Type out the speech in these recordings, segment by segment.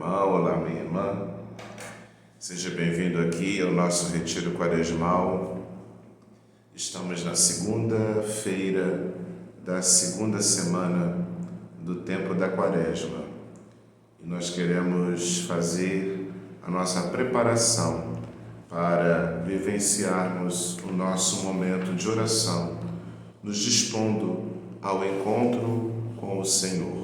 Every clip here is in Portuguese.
irmão, olá minha irmã. Seja bem-vindo aqui ao nosso retiro quaresmal. Estamos na segunda-feira da segunda semana do tempo da Quaresma e nós queremos fazer a nossa preparação para vivenciarmos o nosso momento de oração, nos dispondo ao encontro com o Senhor.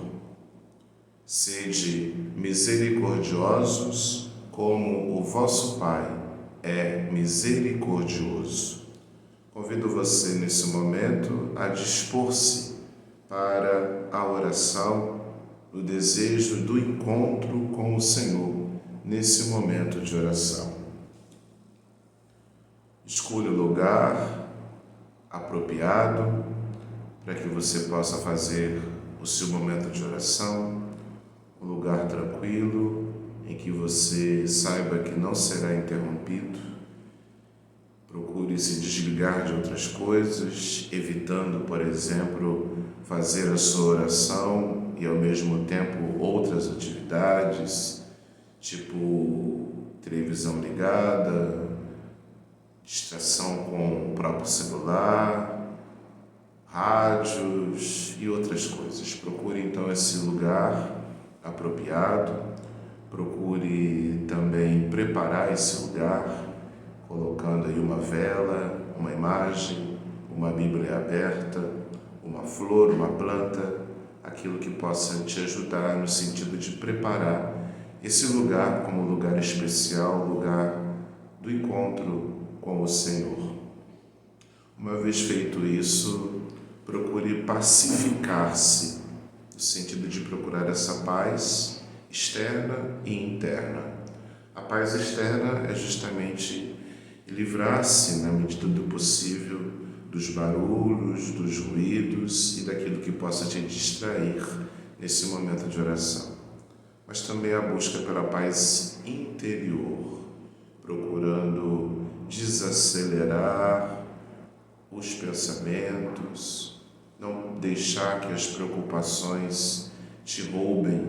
Sede misericordiosos, como o vosso Pai é misericordioso. Convido você nesse momento a dispor-se para a oração, no desejo do encontro com o Senhor, nesse momento de oração. Escolha o lugar apropriado para que você possa fazer o seu momento de oração, um lugar tranquilo, em que você saiba que não será interrompido. Procure se desligar de outras coisas, evitando, por exemplo, fazer a sua oração e ao mesmo tempo outras atividades, tipo televisão ligada, distração com o próprio celular, rádios e outras coisas. Procure então esse lugar apropriado, procure também preparar esse lugar, colocando aí uma vela, uma imagem, uma Bíblia aberta, uma flor, uma planta, aquilo que possa te ajudar no sentido de preparar esse lugar como lugar especial, lugar do encontro com o Senhor. Uma vez feito isso, procure pacificar-se, no sentido de procurar essa paz externa e interna. A paz externa é justamente livrar-se, na medida do possível, dos barulhos, dos ruídos e daquilo que possa te distrair nesse momento de oração. Mas também a busca pela paz interior, procurando desacelerar os pensamentos, não deixar que as preocupações te roubem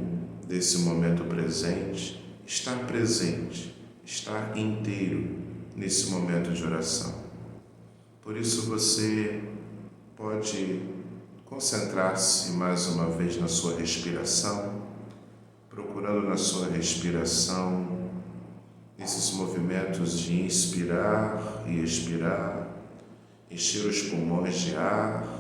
desse momento presente, estar presente, estar inteiro nesse momento de oração. Por isso você pode concentrar-se mais uma vez na sua respiração, procurando na sua respiração esses movimentos de inspirar e expirar, encher os pulmões de ar,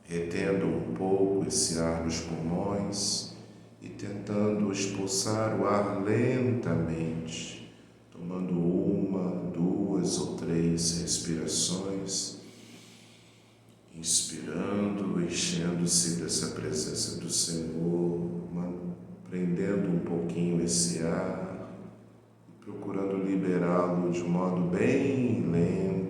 retendo um pouco esse ar nos pulmões e tentando expulsar o ar lentamente, tomando uma, duas ou três respirações, inspirando, enchendo-se dessa presença do Senhor, prendendo um pouquinho esse ar e procurando liberá-lo de um modo bem lento,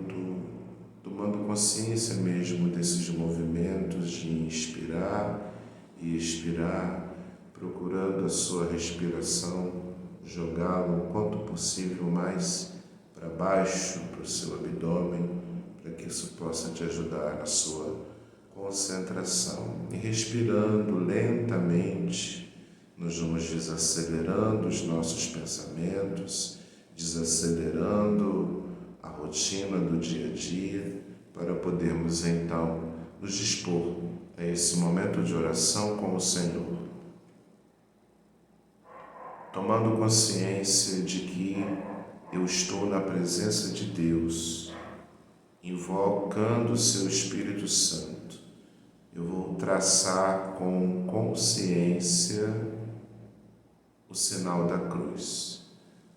tomando consciência mesmo desses movimentos de inspirar e expirar, procurando a sua respiração jogá-lo o quanto possível mais para baixo, para o seu abdômen, para que isso possa te ajudar na sua concentração. E respirando lentamente, nós vamos desacelerando os nossos pensamentos, desacelerando a rotina do dia a dia, para podermos então nos dispor a esse momento de oração com o Senhor, tomando consciência de que eu estou na presença de Deus, invocando o seu Espírito Santo. Eu vou traçar com consciência o sinal da cruz.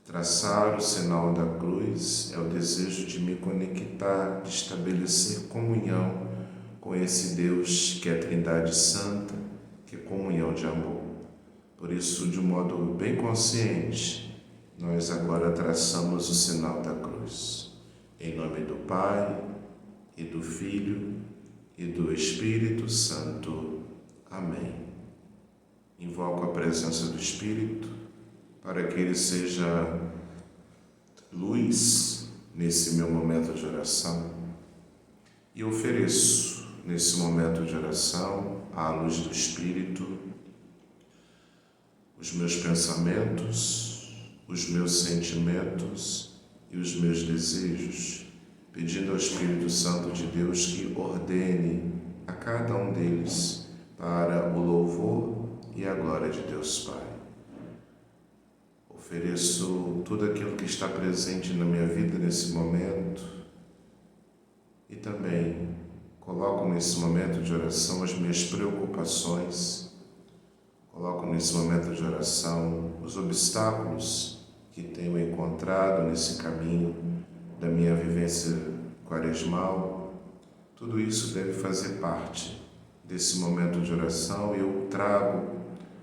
Traçar o sinal da cruz é o desejo de me conectar, de estabelecer comunhão com esse Deus que é a Trindade Santa, que é comunhão de amor. Por isso, de um modo bem consciente, nós agora traçamos o sinal da cruz. Em nome do Pai, e do Filho, e do Espírito Santo. Amém. Invoco a presença do Espírito, para que Ele seja luz nesse meu momento de oração. E ofereço, nesse momento de oração, à luz do Espírito, os meus pensamentos, os meus sentimentos e os meus desejos, pedindo ao Espírito Santo de Deus que ordene a cada um deles para o louvor e a glória de Deus Pai. Ofereço tudo aquilo que está presente na minha vida nesse momento e também coloco nesse momento de oração as minhas preocupações, coloco nesse momento de oração os obstáculos que tenho encontrado nesse caminho da minha vivência quaresmal. Tudo isso deve fazer parte desse momento de oração e eu trago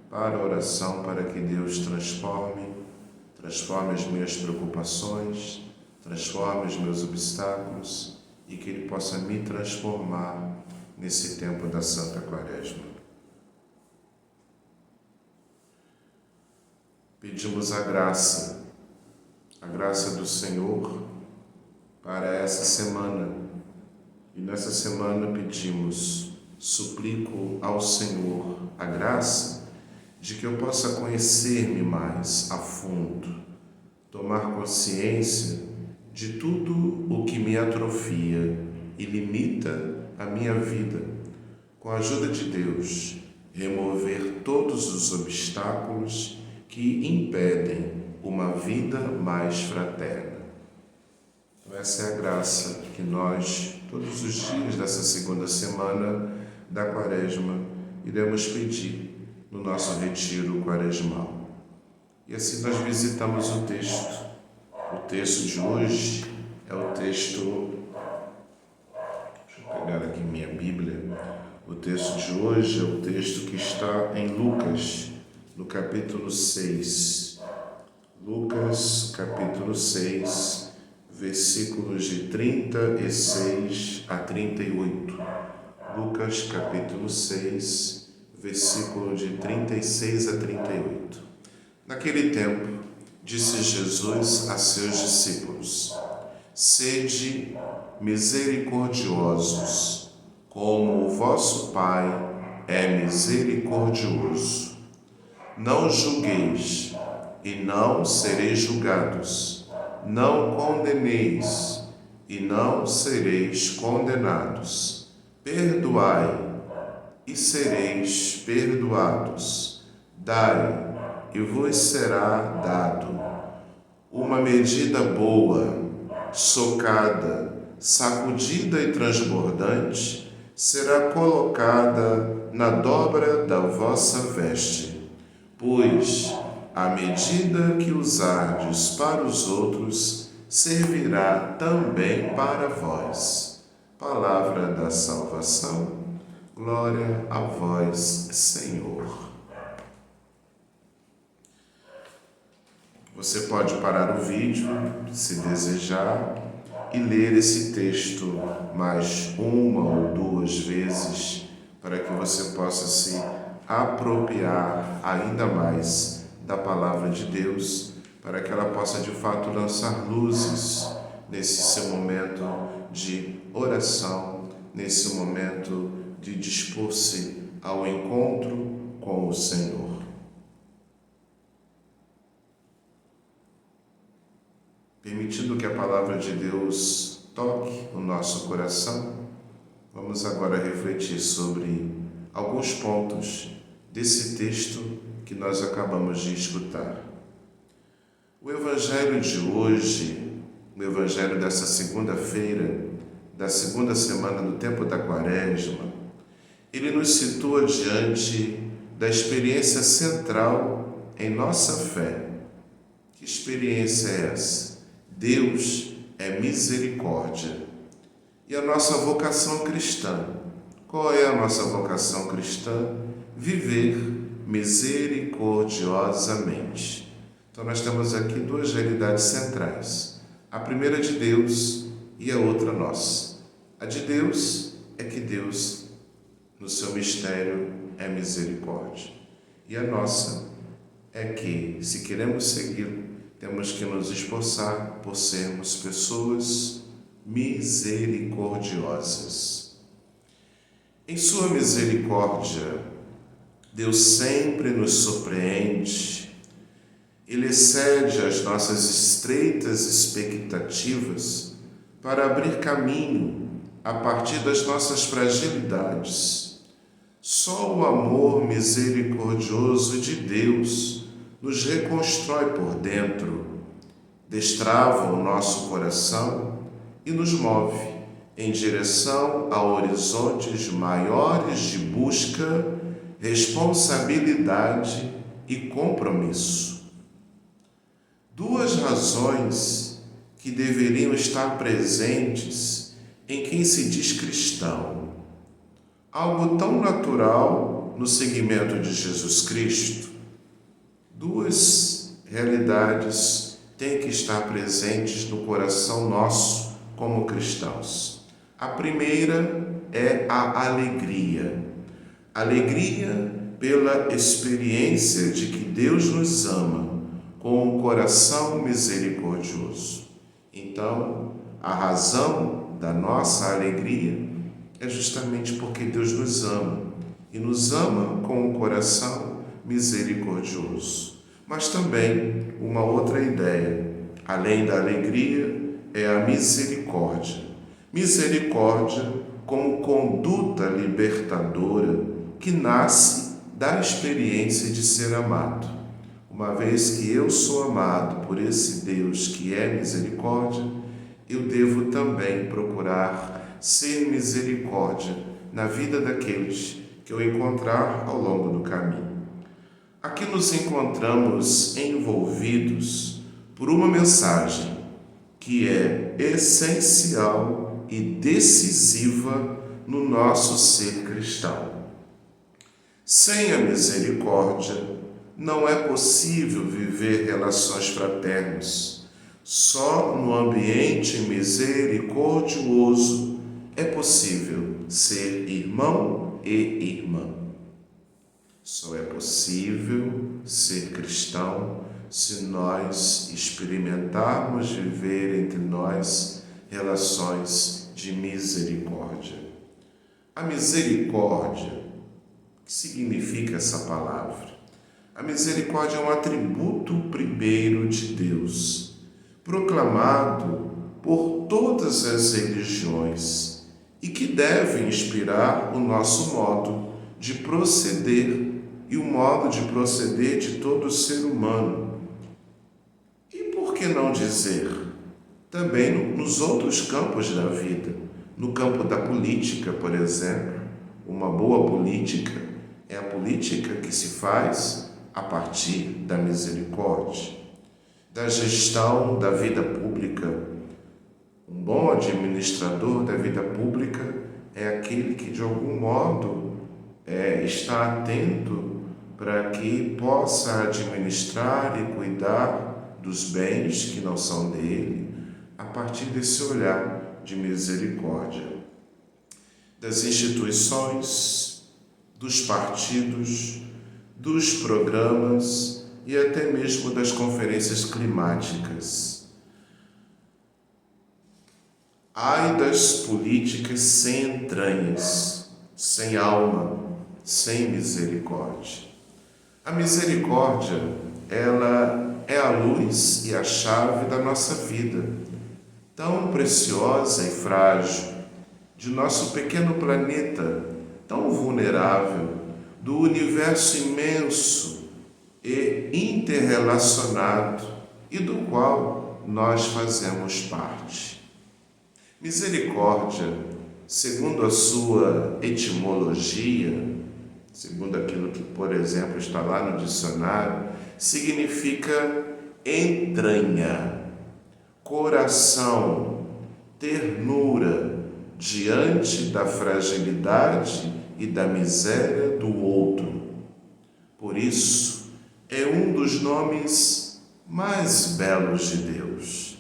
para a oração para que Deus transforme as minhas preocupações, transforme os meus obstáculos e que Ele possa me transformar nesse tempo da Santa Quaresma. Pedimos a graça do Senhor para essa semana. E nessa semana suplico ao Senhor a graça de que eu possa conhecer-me mais a fundo, tomar consciência de tudo o que me atrofia e limita a minha vida. Com a ajuda de Deus, remover todos os obstáculos que impedem uma vida mais fraterna. Então, essa é a graça que nós, todos os dias dessa segunda semana da Quaresma, iremos pedir no nosso retiro quaresmal. E assim nós visitamos o texto. O texto de hoje é o texto... Deixa eu pegar aqui minha Bíblia. O texto de hoje é o texto que está em Lucas, no capítulo 6. Lucas, capítulo 6, versículos de 36 a 38. Lucas, capítulo 6, versículo de 36 a 38. Naquele tempo, disse Jesus a seus discípulos: Sede misericordiosos, como o vosso Pai é misericordioso. Não julgueis, e não sereis julgados. Não condeneis, e não sereis condenados. Perdoai, e sereis perdoados. Dai, e vos será dado. Uma medida boa, socada, sacudida e transbordante, será colocada na dobra da vossa veste. Pois a medida que usardes para os outros, servirá também para vós. Palavra da salvação. Glória a vós, Senhor. Você pode parar o vídeo, se desejar, e ler esse texto mais uma ou duas vezes, para que você possa se apropriar ainda mais da palavra de Deus, para que ela possa de fato lançar luzes nesse seu momento de oração, nesse momento de dispor-se ao encontro com o Senhor. Permitindo que a palavra de Deus toque o nosso coração, vamos agora refletir sobre alguns pontos desse texto que nós acabamos de escutar. O Evangelho de hoje, o Evangelho dessa segunda-feira, da segunda semana do tempo da Quaresma, ele nos situa diante da experiência central em nossa fé. Que experiência é essa? Deus é misericórdia. E a nossa vocação cristã? Qual é a nossa vocação cristã? Viver misericordiosamente. Então nós temos aqui duas realidades centrais. A primeira de Deus e a outra nossa. A de Deus é que Deus, no seu mistério, é misericórdia. E a nossa é que, se queremos seguir, temos que nos esforçar por sermos pessoas misericordiosas. Em sua misericórdia, Deus sempre nos surpreende. Ele excede as nossas estreitas expectativas para abrir caminho a partir das nossas fragilidades. Só o amor misericordioso de Deus nos reconstrói por dentro, destrava o nosso coração e nos move em direção a horizontes maiores de busca, responsabilidade e compromisso. Duas razões que deveriam estar presentes em quem se diz cristão. Algo tão natural no seguimento de Jesus Cristo. Duas realidades têm que estar presentes no coração nosso como cristãos. A primeira é a alegria. Alegria pela experiência de que Deus nos ama com um coração misericordioso. Então, a razão da nossa alegria é justamente porque Deus nos ama e nos ama com um coração misericordioso. Mas também uma outra ideia, além da alegria, é a misericórdia. Misericórdia como conduta libertadora que nasce da experiência de ser amado. Uma vez que eu sou amado por esse Deus que é misericórdia, eu devo também procurar ser misericórdia na vida daqueles que eu encontrar ao longo do caminho. Aqui nos encontramos envolvidos por uma mensagem que é essencial e decisiva no nosso ser cristão. Sem a misericórdia, não é possível viver relações fraternas. Só no ambiente misericordioso é possível ser irmão e irmã. Só é possível ser cristão se nós experimentarmos viver entre nós relações de misericórdia. A misericórdia, o que significa essa palavra? A misericórdia é um atributo primeiro de Deus, proclamado por todas as religiões e que deve inspirar o nosso modo de proceder e o modo de proceder de todo ser humano. E por que não dizer? Também nos outros campos da vida, no campo da política, por exemplo, uma boa política é a política que se faz a partir da misericórdia, da gestão da vida pública. Um bom administrador da vida pública é aquele que, de algum modo, está atento para que possa administrar e cuidar dos bens que não são dele, a partir desse olhar de misericórdia. Das instituições, dos partidos, dos programas e até mesmo das conferências climáticas. Ai das políticas sem entranhas, sem alma, sem misericórdia. A misericórdia, ela é a luz e a chave da nossa vida, tão preciosa e frágil, de nosso pequeno planeta, tão vulnerável, do universo imenso e interrelacionado e do qual nós fazemos parte. Misericórdia, segundo a sua etimologia, segundo aquilo que, por exemplo, está lá no dicionário, significa entranha, coração, ternura diante da fragilidade e da miséria do outro. Por isso, é um dos nomes mais belos de Deus.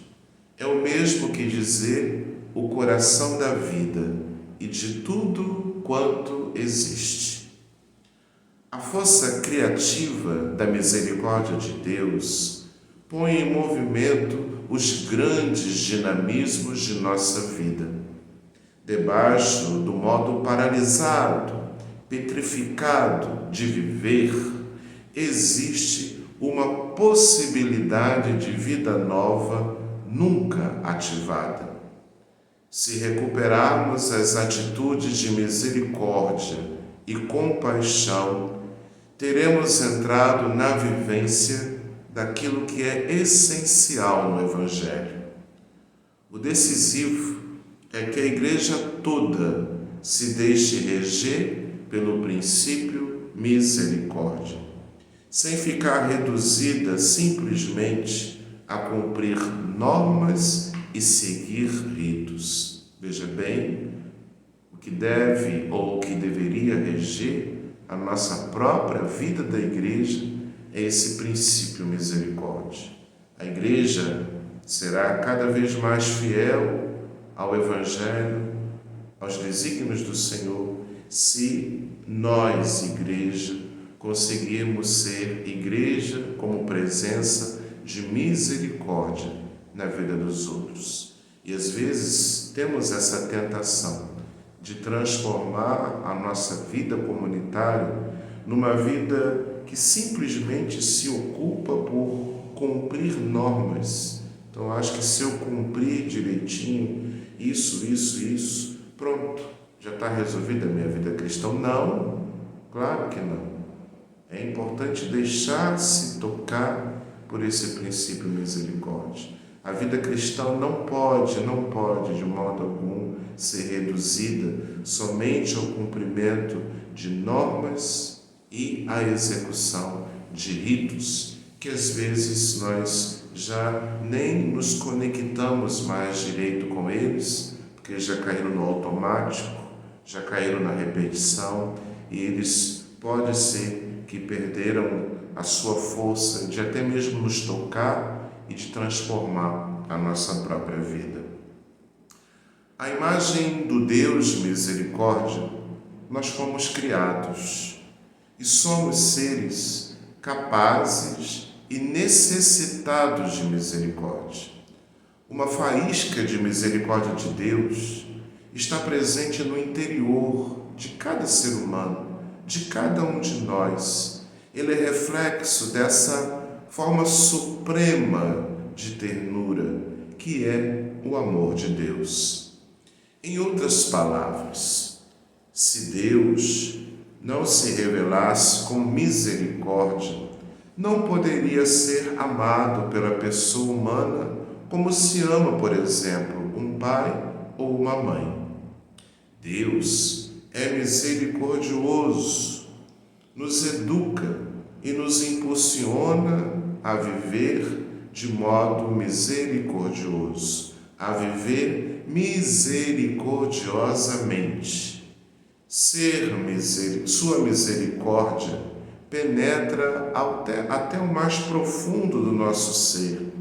É o mesmo que dizer o coração da vida e de tudo quanto existe. A força criativa da misericórdia de Deus põe em movimento os grandes dinamismos de nossa vida. Debaixo do modo paralisado petrificado de viver, existe uma possibilidade de vida nova nunca ativada. Se recuperarmos as atitudes de misericórdia e compaixão, teremos entrado na vivência daquilo que é essencial no Evangelho. O decisivo é que a Igreja toda se deixe reger pelo princípio misericórdia, sem ficar reduzida simplesmente a cumprir normas e seguir ritos. Veja bem, o que deve ou o que deveria reger a nossa própria vida da Igreja é esse princípio misericórdia. A Igreja será cada vez mais fiel ao Evangelho, aos desígnios do Senhor, se nós, Igreja, conseguirmos ser Igreja como presença de misericórdia na vida dos outros. E às vezes temos essa tentação de transformar a nossa vida comunitária numa vida que simplesmente se ocupa por cumprir normas. Então, acho que se eu cumprir direitinho isso, pronto, já está resolvida a minha vida cristã. Não, claro que não. É importante deixar-se tocar por esse princípio misericórdia. A vida cristã não pode, de modo algum, ser reduzida somente ao cumprimento de normas e à execução de ritos, que às vezes nós já nem nos conectamos mais direito com eles, porque já caíram no automático, já caíram na repetição, e eles pode ser que perderam a sua força de até mesmo nos tocar e de transformar a nossa própria vida. A imagem do Deus misericórdia, nós fomos criados e somos seres capazes e necessitados de misericórdia. Uma faísca de misericórdia de Deus está presente no interior de cada ser humano, de cada um de nós. Ele é reflexo dessa forma suprema de ternura, que é o amor de Deus. Em outras palavras, se Deus não se revelasse com misericórdia, não poderia ser amado pela pessoa humana como se ama, por exemplo, um pai ou uma mãe. Deus é misericordioso, nos educa e nos impulsiona a viver de modo misericordioso, a viver misericordiosamente. Sua misericórdia penetra até o mais profundo do nosso ser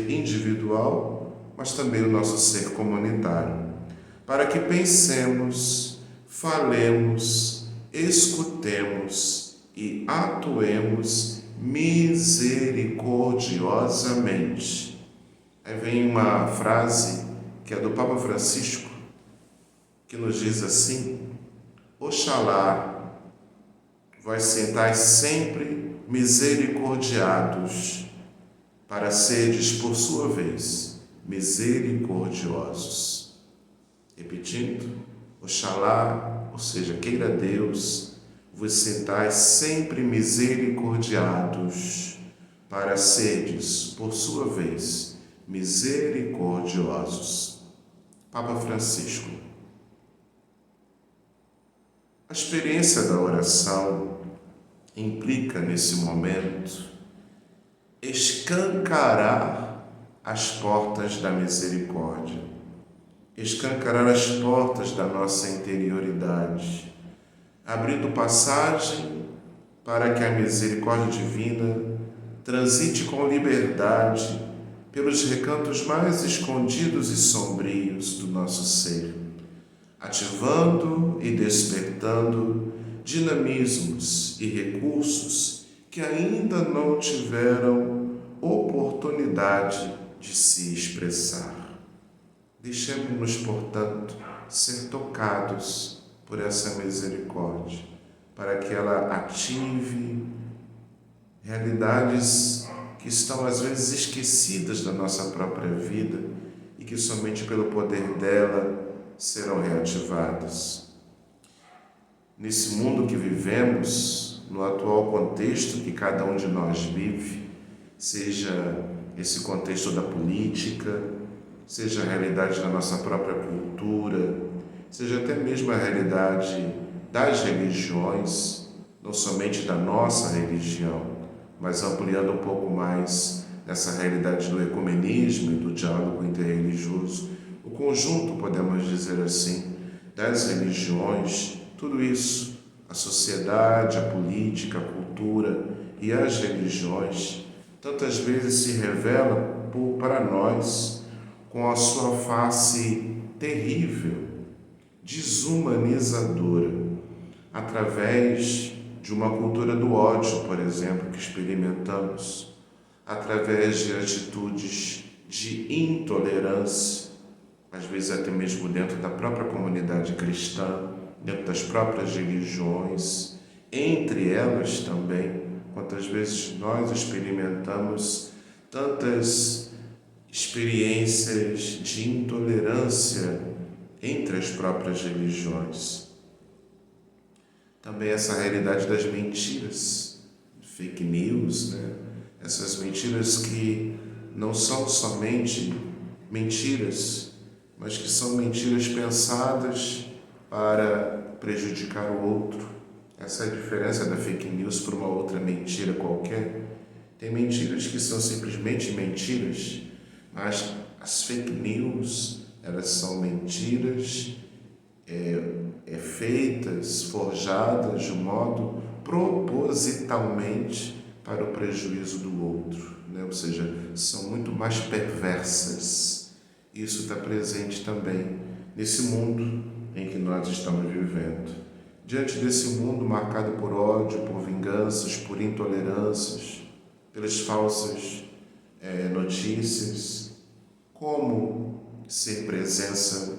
individual, mas também o nosso ser comunitário, para que pensemos, falemos, escutemos e atuemos misericordiosamente. Aí vem uma frase que é do Papa Francisco, que nos diz assim: Oxalá vós sentais sempre misericordiados, para serdes, por sua vez, misericordiosos. Repetindo, oxalá, ou seja, queira Deus, vos sentais sempre misericordiados, para serdes, por sua vez, misericordiosos. Papa Francisco. A experiência da oração implica, nesse momento, escancarar as portas da misericórdia, escancarar as portas da nossa interioridade, abrindo passagem para que a misericórdia divina transite com liberdade pelos recantos mais escondidos e sombrios do nosso ser, ativando e despertando dinamismos e recursos que ainda não tiveram oportunidade de se expressar. Deixemos-nos, portanto, ser tocados por por essa misericórdia, para que ela ative realidades que estão às vezes esquecidas da nossa própria vida e que somente pelo poder dela serão reativadas. Nesse mundo que vivemos, no atual contexto que cada um de nós vive, seja esse contexto da política, seja a realidade da nossa própria cultura, seja até mesmo a realidade das religiões, não somente da nossa religião, mas ampliando um pouco mais essa realidade do ecumenismo e do diálogo interreligioso, o conjunto, podemos dizer assim, das religiões, tudo isso, a sociedade, a política, a cultura e as religiões, tantas vezes se revela para nós com a sua face terrível, desumanizadora, através de uma cultura do ódio, por exemplo, que experimentamos, através de atitudes de intolerância, às vezes até mesmo dentro da própria comunidade cristã, dentro das próprias religiões, entre elas também, quantas vezes nós experimentamos tantas experiências de intolerância entre as próprias religiões. Também essa realidade das mentiras, fake news, essas mentiras que não são somente mentiras, mas que são mentiras pensadas para prejudicar o outro. Essa é a diferença da fake news para uma outra mentira qualquer. Tem mentiras que são simplesmente mentiras, mas as fake news, elas são mentiras feitas, forjadas de modo propositalmente para o prejuízo do outro, ou seja, são muito mais perversas. Isso está presente também nesse mundo em que nós estamos vivendo. Diante desse mundo marcado por ódio, por vinganças, por intolerâncias, pelas falsas notícias, como ser presença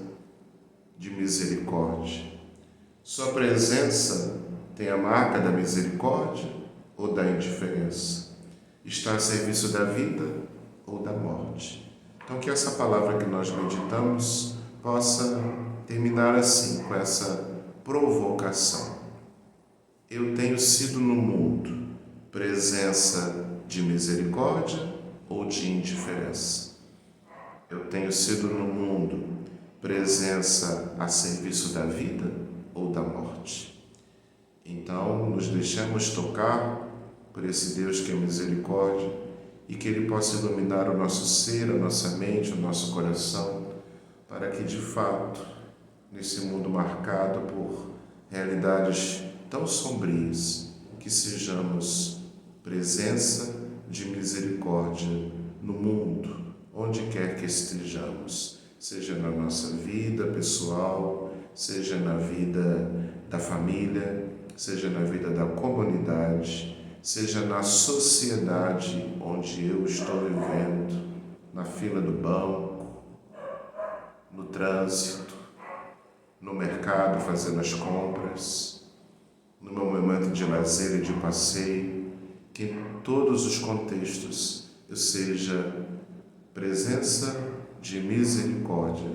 de misericórdia? Sua presença tem a marca da misericórdia ou da indiferença? Está a serviço da vida ou da morte? Então, que essa palavra que nós meditamos possa terminar assim, com essa provocação. Eu tenho sido no mundo presença de misericórdia ou de indiferença? Eu tenho sido no mundo presença a serviço da vida ou da morte? Então, nos deixemos tocar por esse Deus que é misericórdia e que Ele possa iluminar o nosso ser, a nossa mente, o nosso coração, para que, de fato, nesse mundo marcado por realidades tão sombrias, que sejamos presença de misericórdia no mundo, onde quer que estejamos, seja na nossa vida pessoal, seja na vida da família, seja na vida da comunidade, seja na sociedade onde eu estou vivendo, na fila do banco, no trânsito, no mercado fazendo as compras, no meu momento de lazer e de passeio, que em todos os contextos eu seja presença de misericórdia,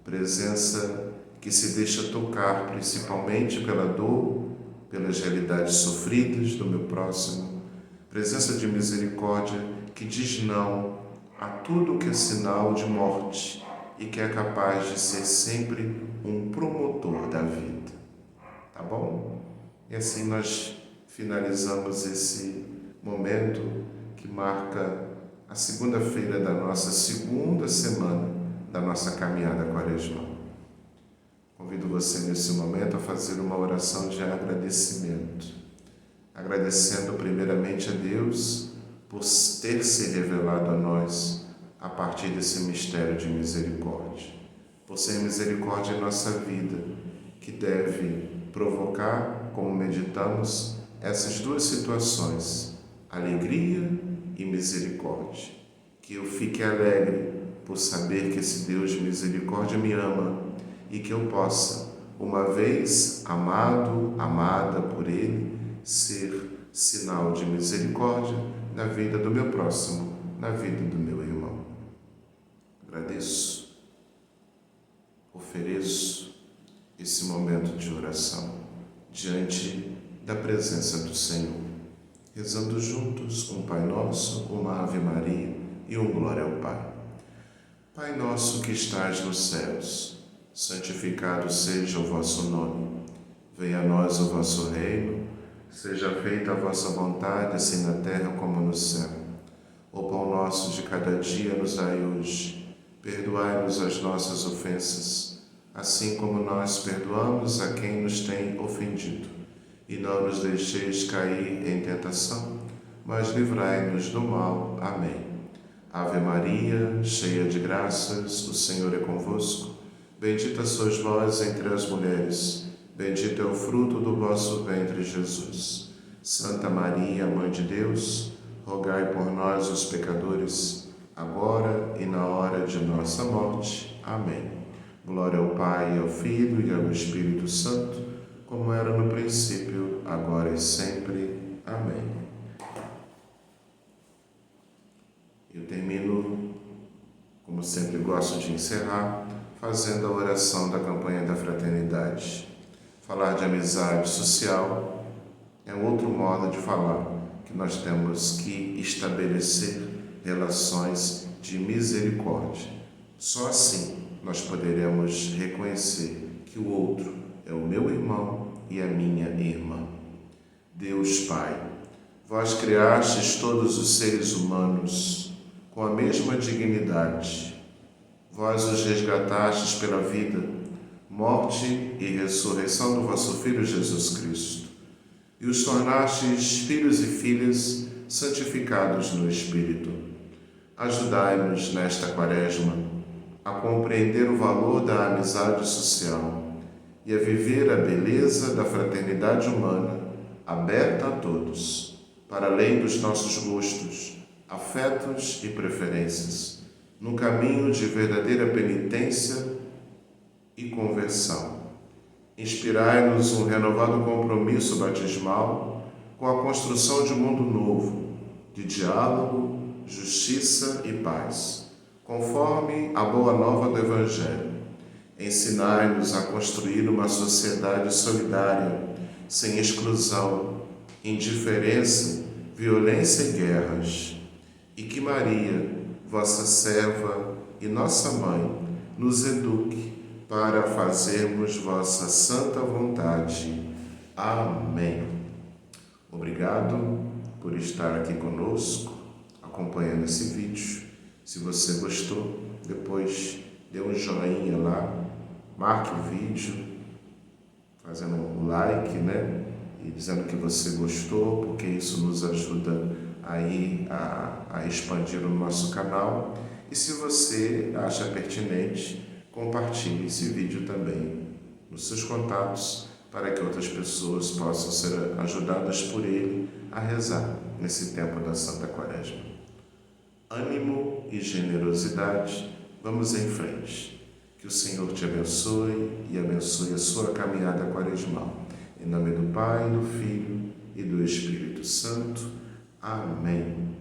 presença que se deixa tocar principalmente pela dor, pelas realidades sofridas do meu próximo, presença de misericórdia que diz não a tudo que é sinal de morte e que é capaz de ser sempre um promotor da vida. Tá bom? E assim nós finalizamos esse momento que marca a segunda-feira da nossa segunda semana da nossa caminhada quaresmal. Convido você nesse momento a fazer uma oração de agradecimento, agradecendo primeiramente a Deus por ter se revelado a nós a partir desse mistério de misericórdia, por ser misericórdia em nossa vida, que deve provocar, como meditamos, essas duas situações, alegria e misericórdia. Que eu fique alegre por saber que esse Deus de misericórdia me ama e que eu possa uma vez amado, amada por Ele, ser sinal de misericórdia na vida do meu próximo, na vida do meu irmão. Agradeço, ofereço esse momento de oração diante da presença do Senhor, rezando juntos um Pai Nosso, uma Ave Maria e um Glória ao Pai. Pai nosso que estais nos céus, santificado seja o vosso nome. Venha a nós o vosso reino, seja feita a vossa vontade, assim na terra como no céu. O pão nosso de cada dia nos dai hoje. Perdoai-nos as nossas ofensas, assim como nós perdoamos a quem nos tem ofendido. E não nos deixeis cair em tentação, mas livrai-nos do mal. Amém. Ave Maria, cheia de graças, o Senhor é convosco. Bendita sois vós entre as mulheres, bendito é o fruto do vosso ventre, Jesus. Santa Maria, Mãe de Deus, rogai por nós, os pecadores, agora e na hora de nossa morte. Amém. Glória ao Pai, ao Filho e ao Espírito Santo, como era no princípio, agora e sempre. Amém. Eu termino, como sempre gosto de encerrar, fazendo a oração da campanha da fraternidade. Falar de amizade social é outro modo de falar que nós temos que estabelecer relações de misericórdia. Só assim nós poderemos reconhecer que o outro é o meu irmão e a minha irmã. Deus Pai, vós criastes todos os seres humanos com a mesma dignidade. Vós os resgatastes pela vida, morte e ressurreição do vosso Filho Jesus Cristo, e os tornastes filhos e filhas santificados no Espírito. Ajudai-nos nesta quaresma a compreender o valor da amizade social e a viver a beleza da fraternidade humana aberta a todos, para além dos nossos gostos, afetos e preferências, num caminho de verdadeira penitência e conversão. Inspirai-nos um renovado compromisso batismal com a construção de um mundo novo, de diálogo, justiça e paz, conforme a boa nova do Evangelho. Ensinai-nos a construir uma sociedade solidária, sem exclusão, indiferença, violência e guerras. E que Maria, vossa serva e nossa mãe, nos eduque para fazermos vossa santa vontade. Amém. Obrigado por estar aqui conosco, acompanhando esse vídeo. Se você gostou, depois dê um joinha lá, marque o vídeo, fazendo um like, E dizendo que você gostou, porque isso nos ajuda aí a expandir o nosso canal. E se você acha pertinente, compartilhe esse vídeo também nos seus contatos, para que outras pessoas possam ser ajudadas por ele a rezar nesse tempo da Santa Quaresma. Ânimo e generosidade, vamos em frente. Que o Senhor te abençoe e abençoe a sua caminhada quaresmal. Em nome do Pai, do Filho e do Espírito Santo. Amém.